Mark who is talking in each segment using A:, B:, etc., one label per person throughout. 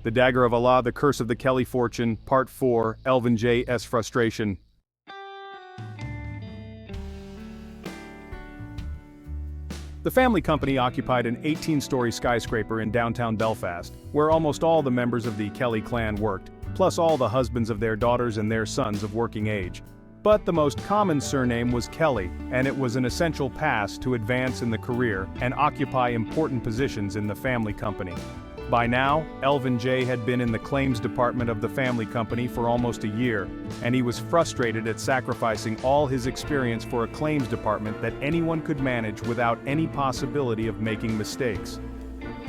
A: The Dagger of Allah, The Curse of the Kelly Fortune, Part 4, Elvin J.'s Frustration. The family company occupied an 18-story skyscraper in downtown Belfast, where almost all the members of the Kelly clan worked, plus all the husbands of their daughters and their sons of working age. But the most common surname was Kelly, and it was an essential pass to advance in the career and occupy important positions in the family company. By now, Elvin J. had been in the claims department of the family company for almost a year, and he was frustrated at sacrificing all his experience for a claims department that anyone could manage without any possibility of making mistakes.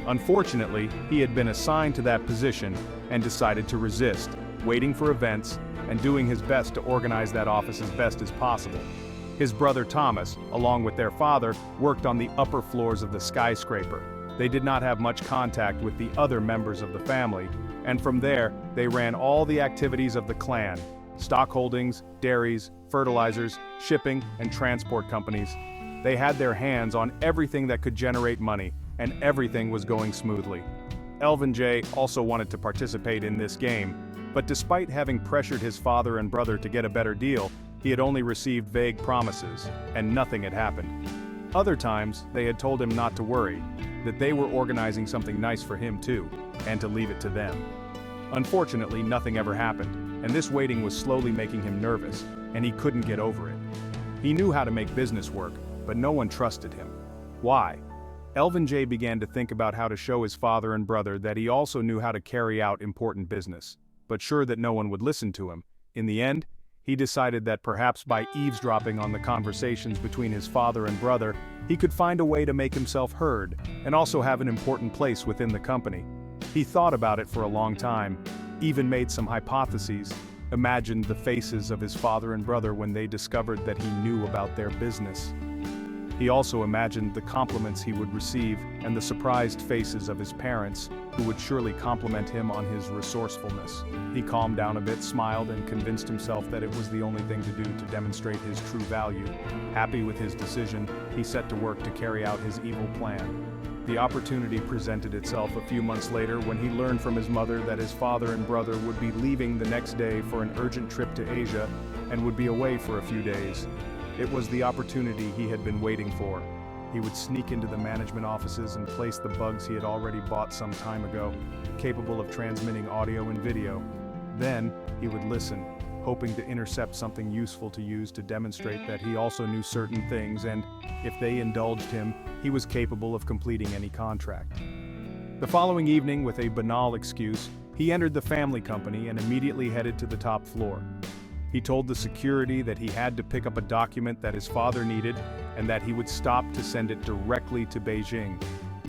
A: Unfortunately, he had been assigned to that position and decided to resist, waiting for events and doing his best to organize that office as best as possible. His brother Thomas, along with their father, worked on the upper floors of the skyscraper. They did not have much contact with the other members of the family, and from there, they ran all the activities of the clan: stock holdings, dairies, fertilizers, shipping, and transport companies. They had their hands on everything that could generate money, and everything was going smoothly. Elvin J. also wanted to participate in this game, but despite having pressured his father and brother to get a better deal, he had only received vague promises, and nothing had happened. Other times, they had told him not to worry, that they were organizing something nice for him too, and to leave it to them. Unfortunately, nothing ever happened, and this waiting was slowly making him nervous, and he couldn't get over it. He knew how to make business work, but no one trusted him. Why? Elvin J. began to think about how to show his father and brother that he also knew how to carry out important business, but sure that no one would listen to him. In the end, he decided that perhaps by eavesdropping on the conversations between his father and brother, he could find a way to make himself heard, and also have an important place within the company. He thought about it for a long time, even made some hypotheses, imagined the faces of his father and brother when they discovered that he knew about their business. He also imagined the compliments he would receive and the surprised faces of his parents, who would surely compliment him on his resourcefulness. He calmed down a bit, smiled, and convinced himself that it was the only thing to do to demonstrate his true value. Happy with his decision, he set to work to carry out his evil plan. The opportunity presented itself a few months later when he learned from his mother that his father and brother would be leaving the next day for an urgent trip to Asia and would be away for a few days. It was the opportunity he had been waiting for. He would sneak into the management offices and place the bugs he had already bought some time ago, capable of transmitting audio and video. Then, he would listen, hoping to intercept something useful to use to demonstrate that he also knew certain things, and, if they indulged him, he was capable of completing any contract. The following evening, with a banal excuse, he entered the family company and immediately headed to the top floor. He told the security that he had to pick up a document that his father needed and that he would stop to send it directly to Beijing.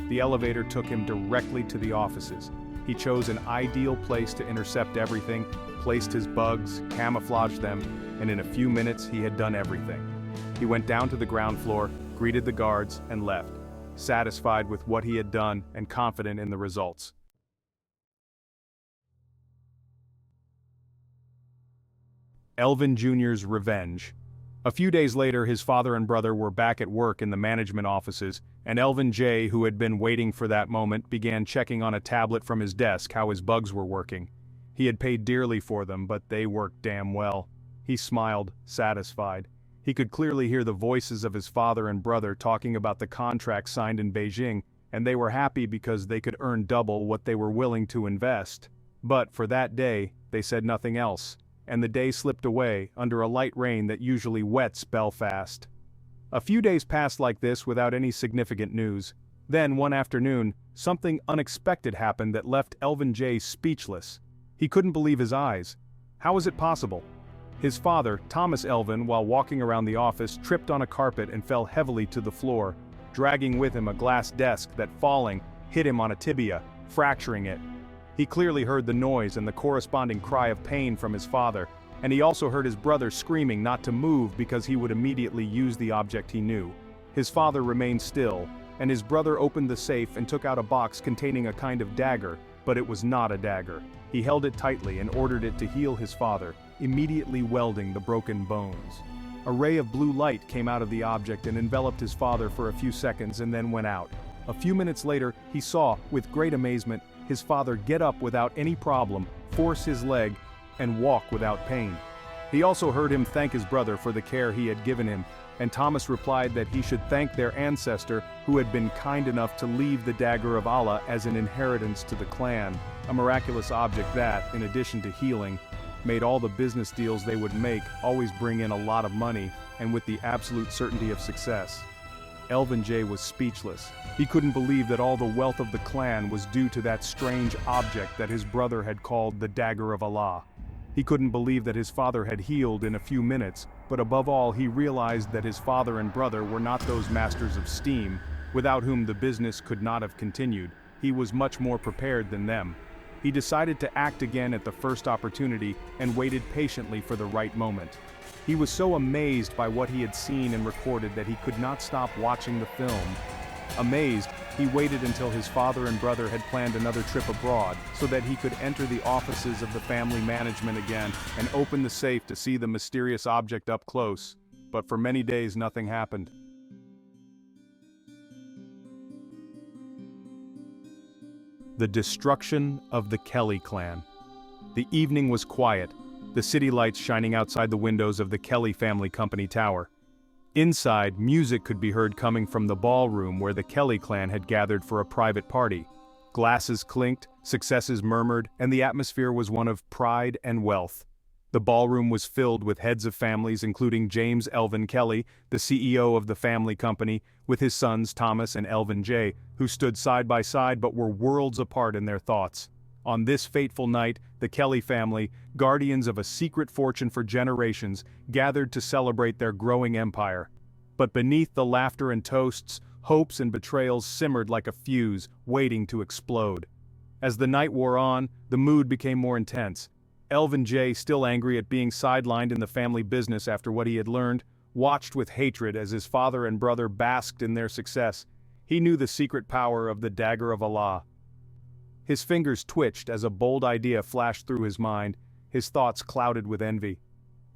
A: The elevator took him directly to the offices. He chose an ideal place to intercept everything, placed his bugs, camouflaged them, and in a few minutes he had done everything. He went down to the ground floor, greeted the guards, and left, satisfied with what he had done and confident in the results. Elvin Jr.'s revenge. A few days later, his father and brother were back at work in the management offices, and Elvin J., who had been waiting for that moment, began checking on a tablet from his desk how his bugs were working. He had paid dearly for them, but they worked damn well. He smiled, satisfied. He could clearly hear the voices of his father and brother talking about the contract signed in Beijing, and they were happy because they could earn double what they were willing to invest. But for that day, they said nothing else, and the day slipped away under a light rain that usually wets Belfast. A few days passed like this without any significant news. Then, one afternoon, something unexpected happened that left Elvin J. speechless. He couldn't believe his eyes. How was it possible? His father, Thomas Elvin, while walking around the office, tripped on a carpet and fell heavily to the floor, dragging with him a glass desk that, falling, hit him on a tibia, fracturing it. He clearly heard the noise and the corresponding cry of pain from his father, and he also heard his brother screaming not to move because he would immediately use the object he knew. His father remained still, and his brother opened the safe and took out a box containing a kind of dagger, but it was not a dagger. He held it tightly and ordered it to heal his father, immediately welding the broken bones. A ray of blue light came out of the object and enveloped his father for a few seconds and then went out. A few minutes later, he saw, with great amazement, his father get up without any problem, force his leg, and walk without pain. He also heard him thank his brother for the care he had given him, and Thomas replied that he should thank their ancestor who had been kind enough to leave the Dagger of Allah as an inheritance to the clan, a miraculous object that, in addition to healing, made all the business deals they would make always bring in a lot of money and with the absolute certainty of success. Elvin J was speechless. He couldn't believe that all the wealth of the clan was due to that strange object that his brother had called the Dagger of Allah. He couldn't believe that his father had healed in a few minutes, but above all he realized that his father and brother were not those masters of steam, without whom the business could not have continued. He was much more prepared than them. He decided to act again at the first opportunity and waited patiently for the right moment. He was so amazed by what he had seen and recorded that he could not stop watching the film. Amazed, he waited until his father and brother had planned another trip abroad so that he could enter the offices of the family management again and open the safe to see the mysterious object up close. But for many days nothing happened. The destruction of the Kelly clan. The evening was quiet, the city lights shining outside the windows of the Kelly family company tower. Inside, music could be heard coming from the ballroom where the Kelly clan had gathered for a private party. Glasses clinked, successes murmured, and the atmosphere was one of pride and wealth. The ballroom was filled with heads of families including James Elvin Kelly, the CEO of the family company, with his sons Thomas and Elvin J., who stood side by side but were worlds apart in their thoughts. On this fateful night, the Kelly family, guardians of a secret fortune for generations, gathered to celebrate their growing empire. But beneath the laughter and toasts, hopes and betrayals simmered like a fuse, waiting to explode. As the night wore on, the mood became more intense. Elvin J., still angry at being sidelined in the family business after what he had learned, watched with hatred as his father and brother basked in their success. He knew the secret power of the Dagger of Allah. His fingers twitched as a bold idea flashed through his mind, his thoughts clouded with envy.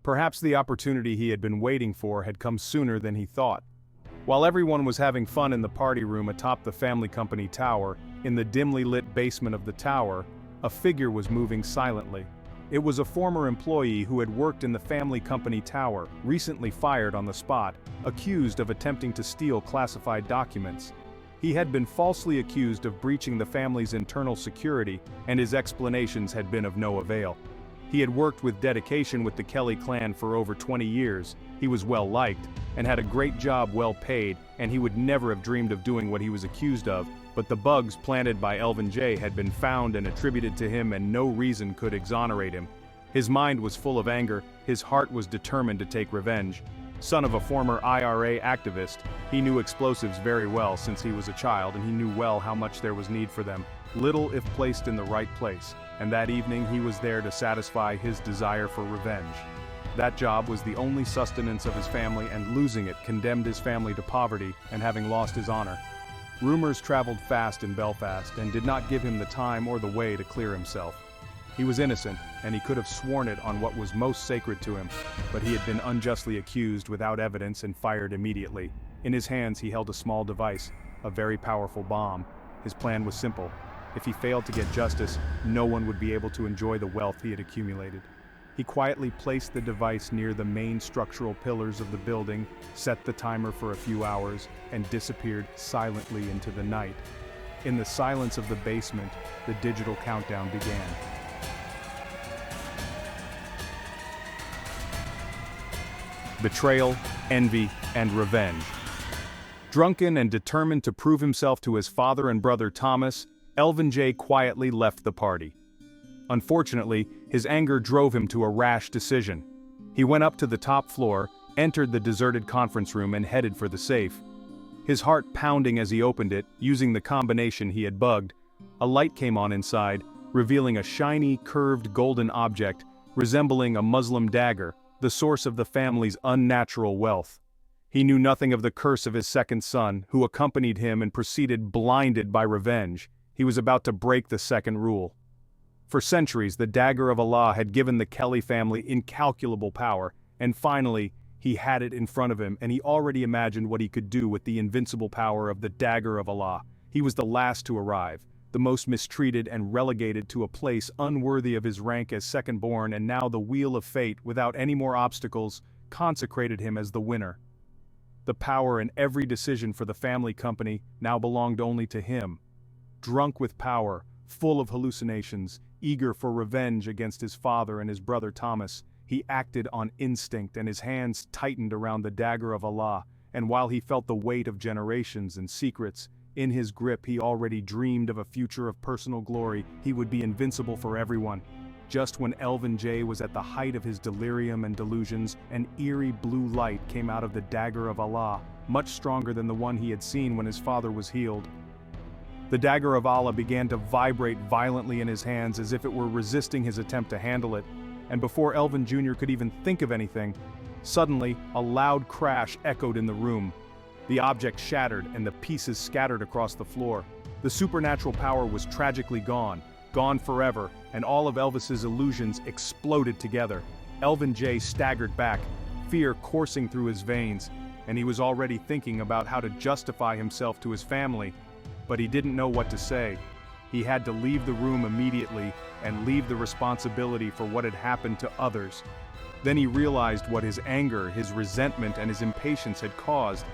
A: Perhaps the opportunity he had been waiting for had come sooner than he thought. While everyone was having fun in the party room atop the family company tower, in the dimly lit basement of the tower, a figure was moving silently. It was a former employee who had worked in the family company tower, recently fired on the spot, accused of attempting to steal classified documents. He had been falsely accused of breaching the family's internal security, and his explanations had been of no avail. He had worked with dedication with the Kelly clan for over 20 years, he was well liked, and had a great job well paid, and he would never have dreamed of doing what he was accused of, but the bugs planted by Elvin J. had been found and attributed to him and no reason could exonerate him. His mind was full of anger, his heart was determined to take revenge. Son of a former IRA activist, he knew explosives very well since he was a child, and he knew well how much there was need for them, little if placed in the right place, and that evening he was there to satisfy his desire for revenge. That job was the only sustenance of his family, and losing it condemned his family to poverty and having lost his honor. Rumors traveled fast in Belfast and did not give him the time or the way to clear himself. He was innocent, and he could have sworn it on what was most sacred to him, but he had been unjustly accused without evidence and fired immediately. In his hands he held a small device, a very powerful bomb. His plan was simple. If he failed to get justice, no one would be able to enjoy the wealth he had accumulated. He quietly placed the device near the main structural pillars of the building, set the timer for a few hours, and disappeared silently into the night. In the silence of the basement, the digital countdown began. Betrayal, envy, and revenge. Drunken and determined to prove himself to his father and brother Thomas, Elvin J. quietly left the party. Unfortunately, his anger drove him to a rash decision. He went up to the top floor, entered the deserted conference room and headed for the safe. His heart pounding as he opened it, using the combination he had bugged, a light came on inside, revealing a shiny, curved golden object, resembling a Muslim dagger, the source of the family's unnatural wealth. He knew nothing of the curse of his second son, who accompanied him and proceeded blinded by revenge. He was about to break the second rule. For centuries, the Dagger of Allah had given the Kelly family incalculable power, and finally, he had it in front of him, and he already imagined what he could do with the invincible power of the Dagger of Allah. He was the last to arrive, the most mistreated and relegated to a place unworthy of his rank as second-born, and now the wheel of fate, without any more obstacles, consecrated him as the winner. The power in every decision for the family company now belonged only to him. Drunk with power, full of hallucinations, eager for revenge against his father and his brother Thomas, he acted on instinct, and his hands tightened around the dagger of Allah, and while he felt the weight of generations and secrets in his grip, he already dreamed of a future of personal glory. He would be invincible for everyone. Just when Elvin J was at the height of his delirium and delusions, an eerie blue light came out of the dagger of Allah, much stronger than the one he had seen when his father was healed. The dagger of Allah began to vibrate violently in his hands as if it were resisting his attempt to handle it, and before Elvin Jr. could even think of anything, suddenly a loud crash echoed in the room. The object shattered and the pieces scattered across the floor. The supernatural power was tragically gone forever, and all of Elvis's illusions exploded together. Elvin J staggered back, fear coursing through his veins, and he was already thinking about how to justify himself to his family, but he didn't know what to say. He had to leave the room immediately and leave the responsibility for what had happened to others. Then he realized what his anger, his resentment, and his impatience had caused.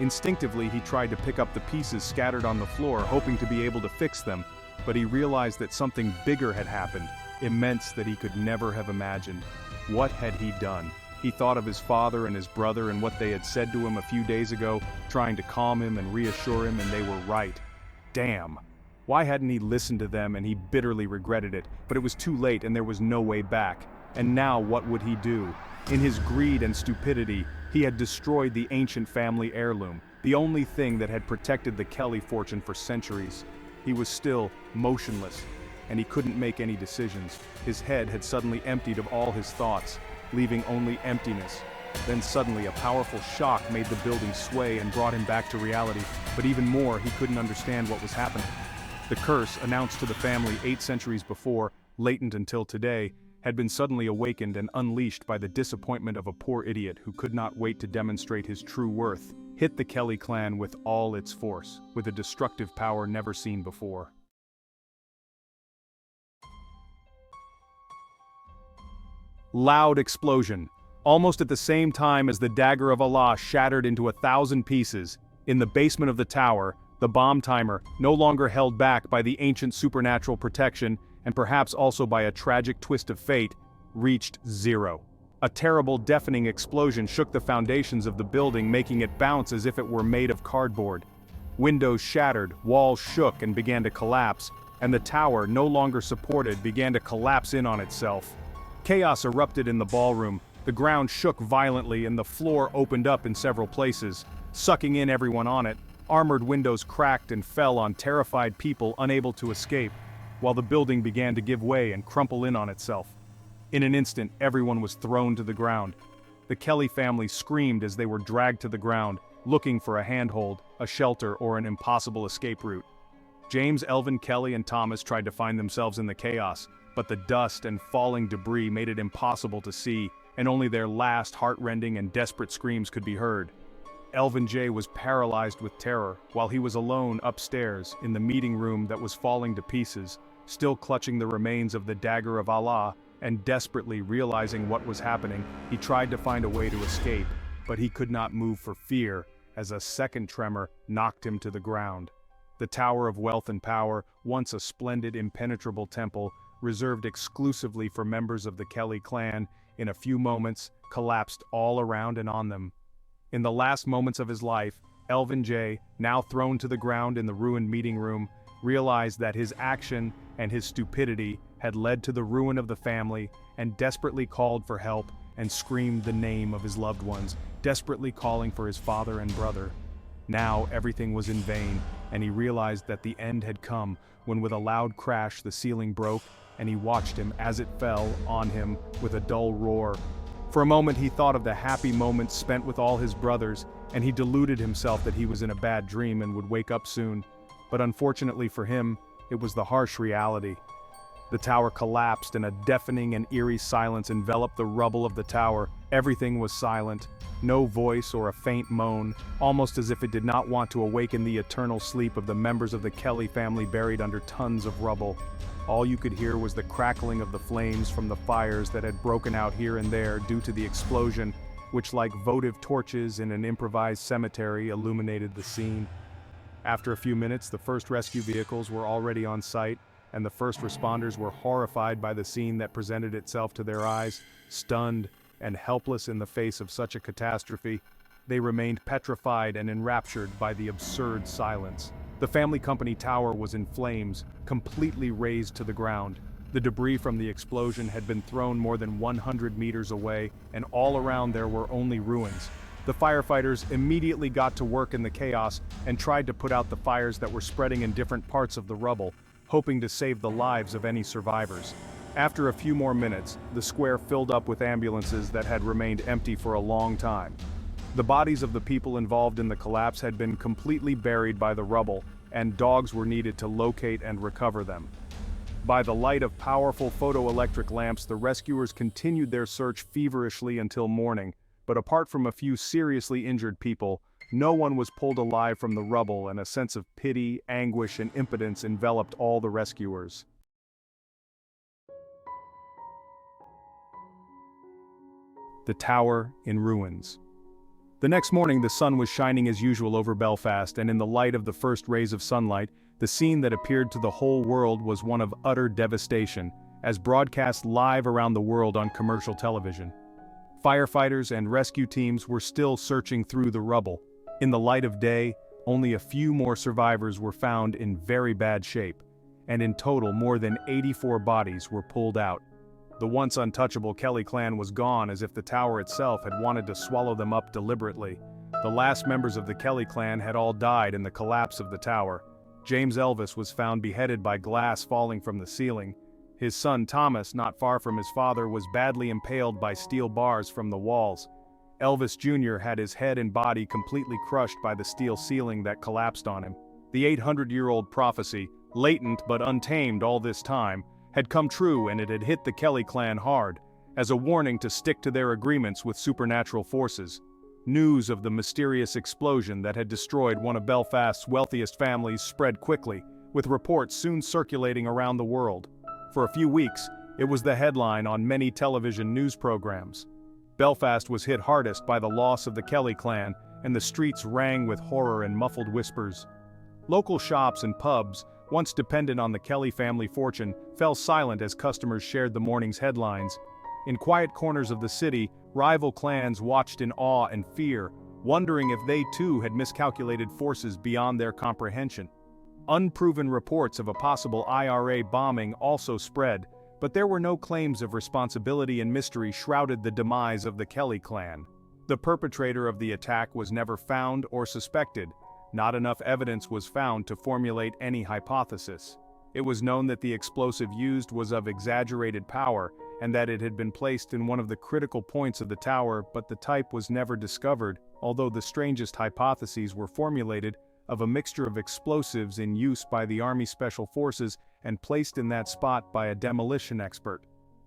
A: Instinctively, he tried to pick up the pieces scattered on the floor, hoping to be able to fix them, but he realized that something bigger had happened, immense, that he could never have imagined. What had he done? He thought of his father and his brother and what they had said to him a few days ago, trying to calm him and reassure him, and they were right. Damn. Why hadn't he listened to them? And he bitterly regretted it, but it was too late and there was no way back. And now what would he do? In his greed and stupidity, he had destroyed the ancient family heirloom, the only thing that had protected the Kelly fortune for centuries. He was still motionless, and he couldn't make any decisions. His head had suddenly emptied of all his thoughts, leaving only emptiness. Then suddenly a powerful shock made the building sway and brought him back to reality, but even more, he couldn't understand what was happening. The curse, announced to the family 8 centuries before, latent until today, had been suddenly awakened and unleashed by the disappointment of a poor idiot who could not wait to demonstrate his true worth, hit the Kelly clan with all its force, with a destructive power never seen before. Loud explosion. Almost at the same time as the dagger of Allah shattered into 1,000 pieces, in the basement of the tower, the bomb timer, no longer held back by the ancient supernatural protection, and perhaps also by a tragic twist of fate, reached 0. A terrible, deafening explosion shook the foundations of the building, making it bounce as if it were made of cardboard. Windows shattered, walls shook and began to collapse, and the tower, no longer supported, began to collapse in on itself. Chaos erupted in the ballroom. The ground shook violently and the floor opened up in several places, sucking in everyone on it. Armored windows cracked and fell on terrified people unable to escape, while the building began to give way and crumple in on itself. In an instant, everyone was thrown to the ground. The Kelly family screamed as they were dragged to the ground, looking for a handhold, a shelter, or an impossible escape route. James, Elvin, Kelly, and Thomas tried to find themselves in the chaos, but the dust and falling debris made it impossible to see, and only their last heart-rending and desperate screams could be heard. Elvin J was paralyzed with terror, while he was alone upstairs in the meeting room that was falling to pieces, still clutching the remains of the dagger of Allah, and desperately realizing what was happening. He tried to find a way to escape, but he could not move for fear, as a second tremor knocked him to the ground. The Tower of Wealth and Power, once a splendid, impenetrable temple, reserved exclusively for members of the Kelly clan, in a few moments, collapsed all around and on them. In the last moments of his life, Elvin J, now thrown to the ground in the ruined meeting room, realized that his action and his stupidity had led to the ruin of the family, and desperately called for help and screamed the name of his loved ones, desperately calling for his father and brother. Now everything was in vain, and he realized that the end had come when with a loud crash the ceiling broke, and he watched him as it fell on him with a dull roar. For a moment he thought of the happy moments spent with all his brothers, and he deluded himself that he was in a bad dream and would wake up soon. But unfortunately for him, it was the harsh reality. The tower collapsed and a deafening and eerie silence enveloped the rubble of the tower, Everything was silent, no voice or a faint moan, almost as if it did not want to awaken the eternal sleep of the members of the Kelly family buried under tons of rubble. All you could hear was the crackling of the flames from the fires that had broken out here and there due to the explosion, which like votive torches in an improvised cemetery illuminated the scene. After a few minutes, the first rescue vehicles were already on site, and the first responders were horrified by the scene that presented itself to their eyes. Stunned and helpless in the face of such a catastrophe, they remained petrified and enraptured by the absurd silence. The family company tower was in flames, completely razed to the ground. The debris from the explosion had been thrown more than 100 meters away, and all around there were only ruins. The firefighters immediately got to work in the chaos and tried to put out the fires that were spreading in different parts of the rubble, hoping to save the lives of any survivors. After a few more minutes, the square filled up with ambulances that had remained empty for a long time. The bodies of the people involved in the collapse had been completely buried by the rubble, and dogs were needed to locate and recover them. By the light of powerful photoelectric lamps, the rescuers continued their search feverishly until morning, but apart from a few seriously injured people, no one was pulled alive from the rubble, and a sense of pity, anguish, and impotence enveloped all the rescuers. The tower in ruins. The next morning, the sun was shining as usual over Belfast, and in the light of the first rays of sunlight, the scene that appeared to the whole world was one of utter devastation, as broadcast live around the world on commercial television. Firefighters and rescue teams were still searching through the rubble. In the light of day, only a few more survivors were found in very bad shape, and in total more than 84 bodies were pulled out. The once untouchable Kelly clan was gone, as if the tower itself had wanted to swallow them up deliberately. The last members of the Kelly clan had all died in the collapse of the tower. James Elvis was found beheaded by glass falling from the ceiling. His son Thomas, not far from his father, was badly impaled by steel bars from the walls. Elvis Jr. had his head and body completely crushed by the steel ceiling that collapsed on him. The 800-year-old prophecy, latent but untamed all this time, had come true, and it had hit the Kelly clan hard, as a warning to stick to their agreements with supernatural forces. News of the mysterious explosion that had destroyed one of Belfast's wealthiest families spread quickly, with reports soon circulating around the world. For a few weeks, it was the headline on many television news programs. Belfast was hit hardest by the loss of the Kelly clan, and the streets rang with horror and muffled whispers. Local shops and pubs, once dependent on the Kelly family fortune, fell silent as customers shared the morning's headlines. In quiet corners of the city, rival clans watched in awe and fear, wondering if they too had miscalculated forces beyond their comprehension. Unproven reports of a possible IRA bombing also spread, but there were no claims of responsibility, and mystery shrouded the demise of the Kelly clan. The perpetrator of the attack was never found or suspected. Not enough evidence was found to formulate any hypothesis. It was known that the explosive used was of exaggerated power, and that it had been placed in one of the critical points of the tower, but the type was never discovered, although the strangest hypotheses were formulated of a mixture of explosives in use by the Army Special Forces and placed in that spot by a demolition expert.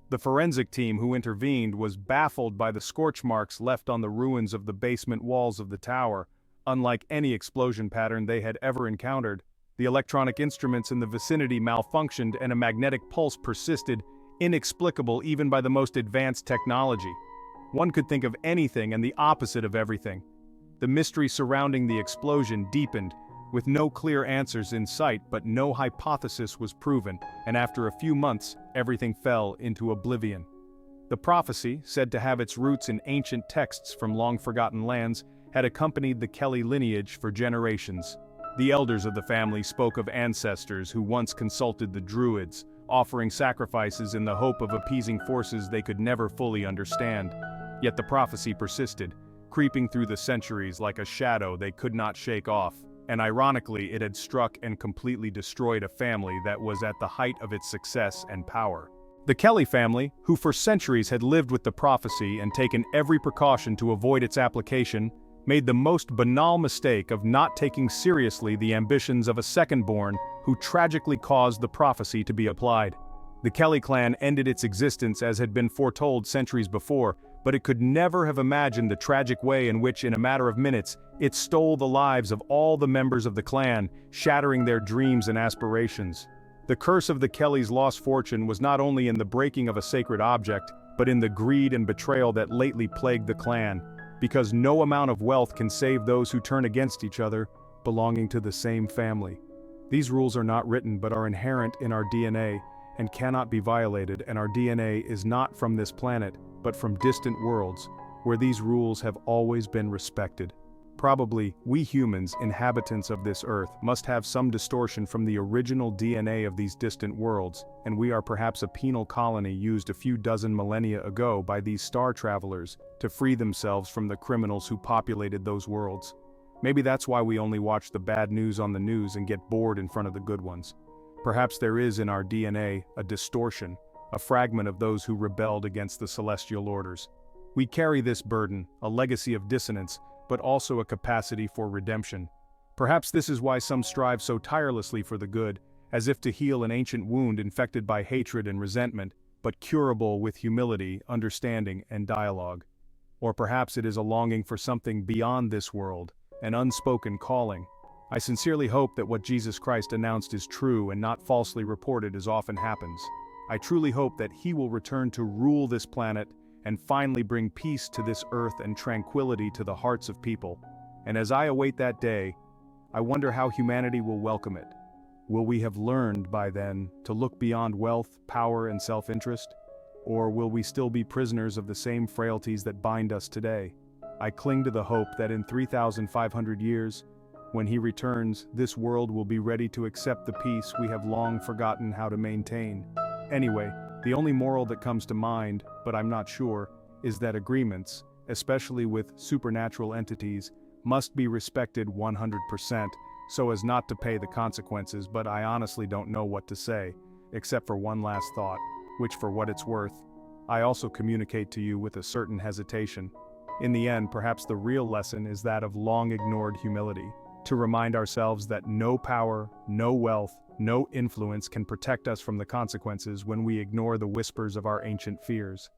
A: The forensic team who intervened was baffled by the scorch marks left on the ruins of the basement walls of the tower. Unlike any explosion pattern they had ever encountered, the electronic instruments in the vicinity malfunctioned and a magnetic pulse persisted, inexplicable even by the most advanced technology. One could think of anything and the opposite of everything. The mystery surrounding the explosion deepened, with no clear answers in sight, but no hypothesis was proven, and after a few months, everything fell into oblivion. The prophecy, said to have its roots in ancient texts from long-forgotten lands, had accompanied the Kelly lineage for generations. The elders of the family spoke of ancestors who once consulted the Druids, offering sacrifices in the hope of appeasing forces they could never fully understand. Yet the prophecy persisted, creeping through the centuries like a shadow they could not shake off, and ironically it had struck and completely destroyed a family that was at the height of its success and power. The Kelly family, who for centuries had lived with the prophecy and taken every precaution to avoid its application, made the most banal mistake of not taking seriously the ambitions of a second-born who tragically caused the prophecy to be applied. The Kelly clan ended its existence as had been foretold centuries before, but it could never have imagined the tragic way in which, in a matter of minutes, it stole the lives of all the members of the clan, shattering their dreams and aspirations. The curse of the Kellys' lost fortune was not only in the breaking of a sacred object, but in the greed and betrayal that lately plagued the clan, because no amount of wealth can save those who turn against each other, belonging to the same family. These rules are not written but are inherent in our DNA, and cannot be violated, and our DNA is not from this planet, but from distant worlds, where these rules have always been respected. Probably, we humans, inhabitants of this earth, must have some distortion from the original DNA of these distant worlds, and we are perhaps a penal colony used a few dozen millennia ago by these star travelers to free themselves from the criminals who populated those worlds. Maybe that's why we only watch the bad news on the news and get bored in front of the good ones. Perhaps there is in our DNA a distortion, a fragment of those who rebelled against the celestial orders. We carry this burden, a legacy of dissonance, but also a capacity for redemption. Perhaps this is why some strive so tirelessly for the good, as if to heal an ancient wound infected by hatred and resentment, but curable with humility, understanding, and dialogue. Or perhaps it is a longing for something beyond this world, an unspoken calling. I sincerely hope that what Jesus Christ announced is true and not falsely reported as often happens. I truly hope that He will return to rule this planet and finally bring peace to this earth and tranquility to the hearts of people. And as I await that day, I wonder how humanity will welcome it. Will we have learned by then to look beyond wealth, power, and self-interest? Or will we still be prisoners of the same frailties that bind us today? I cling to the hope that in 3,500 years, when He returns, this world will be ready to accept the peace we have long forgotten how to maintain. Anyway, the only moral that comes to mind, but I'm not sure, is that agreements, especially with supernatural entities, must be respected 100%, so as not to pay the consequences. But I honestly don't know what to say, except for one last thought, which, for what it's worth, I also communicate to you with a certain hesitation. In the end, perhaps the real lesson is that of long-ignored humility, to remind ourselves that no power, no wealth, no influence can protect us from the consequences when we ignore the whispers of our ancient fears.